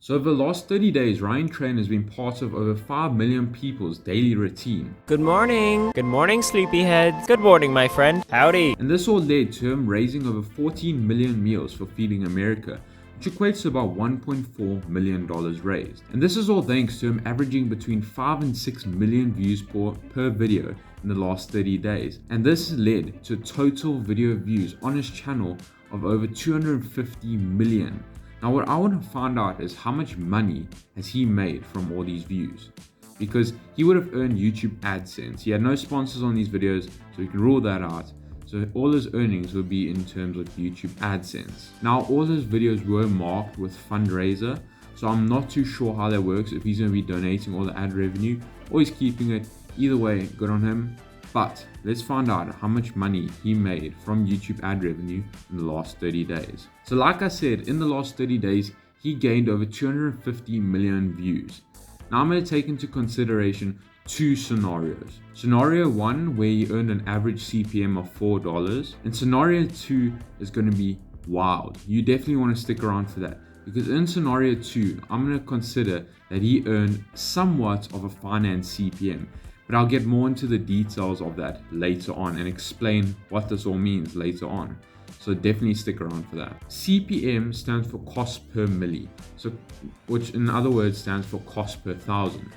So over the last 30 days, Ryan Trahan has been part of over 5 million people's daily routine. Good morning. Good morning, sleepyheads. Good morning, my friend. Howdy. And this all led to him raising over 14 million meals for Feeding America, which equates to about $1.4 million raised. And this is all thanks to him averaging between 5 and 6 million views per video in the last 30 days. And this led to total video views on his channel of over 250 million. Now what I want to find out is how much money has he made from all these views, because he would have earned YouTube AdSense. He had no sponsors on these videos, so you can rule that out. So all his earnings would be in terms of YouTube AdSense. Now all his videos were marked with fundraiser, so I'm not too sure how that works, if he's going to be donating all the ad revenue or he's keeping it. Either way, good on him. But let's find out how much money he made from YouTube ad revenue in the last 30 days. So like I said, in the last 30 days, he gained over 250 million views. Now I'm going to take into consideration two scenarios. Scenario one, where he earned an average CPM of $4, and scenario two is going to be wild. You definitely want to stick around for that, because in scenario two, I'm going to consider that he earned somewhat of a finance CPM. But I'll get more into the details of that later on and explain what this all means later on. So definitely stick around for that. CPM stands for cost per milli, so which in other words stands for cost per thousand.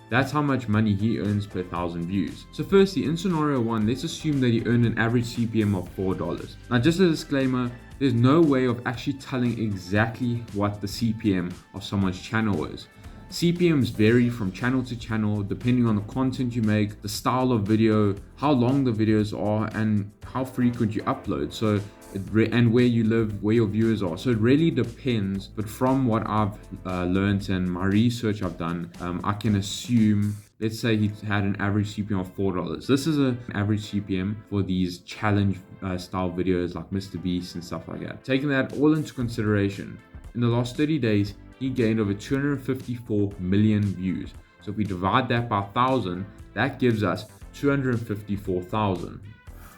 That's how much money he earns per 1,000 views. So firstly, in scenario one, let's assume that he earned an average CPM of $4. Now just a disclaimer, there's no way of actually telling exactly what the CPM of someone's channel is. CPMs vary from channel to channel depending on the content you make, the style of video, how long the videos are, and how frequent you upload. So and where you live, where your viewers are. So it really depends. But from what I've learned and my research I've done, I can assume, let's say he had an average CPM of $4. This is an average CPM for these challenge style videos like Mr. Beast and stuff like that. Taking that all into consideration, in the last 30 days, he gained over 254 million views. So if we divide that by 1,000, that gives us 254,000.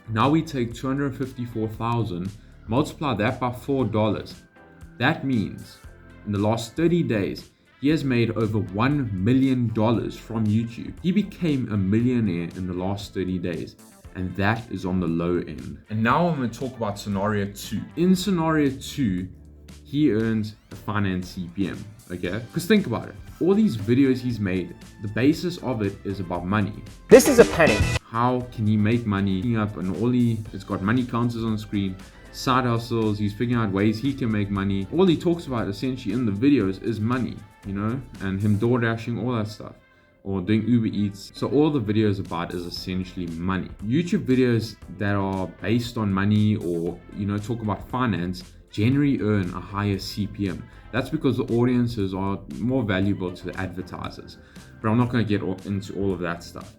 Now we take 254,000, multiply that by $4. That means in the last 30 days, he has made over $1 million from YouTube. He became a millionaire in the last 30 days. And that is on the low end. And now I'm going to talk about scenario two. In scenario two, he earns a finance CPM, okay? Because think about it. All these videos he's made, the basis of it is about money. This is a penny. How can he make money? Up and it's got money counters on the screen, side hustles, he's figuring out ways he can make money. All he talks about essentially in the videos is money, you know, and him door dashing, all that stuff, or doing Uber Eats. So all the videos about is essentially money. YouTube videos that are based on money or, you know, talk about finance generally earn a higher CPM. That's because the audiences are more valuable to the advertisers. But I'm not going to get into all of that stuff.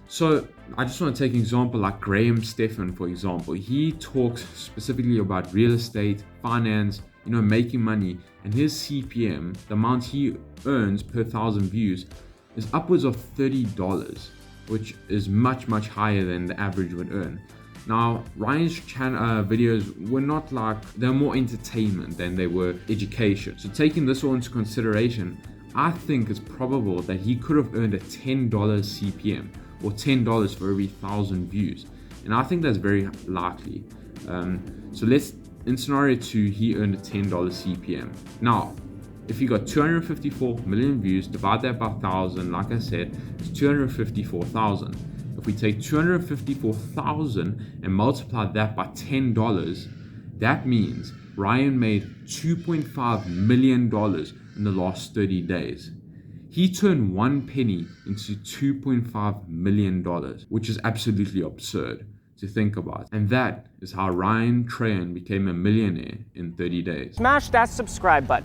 So I just want to take an example like Graham Stephan, for example. He talks specifically about real estate, finance, you know, making money, and his CPM, the amount he earns per 1,000 views, is upwards of $30, which is much higher than the average would earn. Now, Ryan's videos were not like, they're more entertainment than they were education. So taking this all into consideration, I think it's probable that he could have earned a $10 CPM or $10 for every 1,000 views. And I think that's very likely. So in scenario two, he earned a $10 CPM. Now, if you got 254 million views, divide that by 1,000, like I said, it's 254,000. If we take 254,000 and multiply that by $10, that means Ryan made $2.5 million in the last 30 days. He turned 1 penny into $2.5 million, which is absolutely absurd to think about. And that is how Ryan Trahan became a millionaire in 30 days. Smash that subscribe button.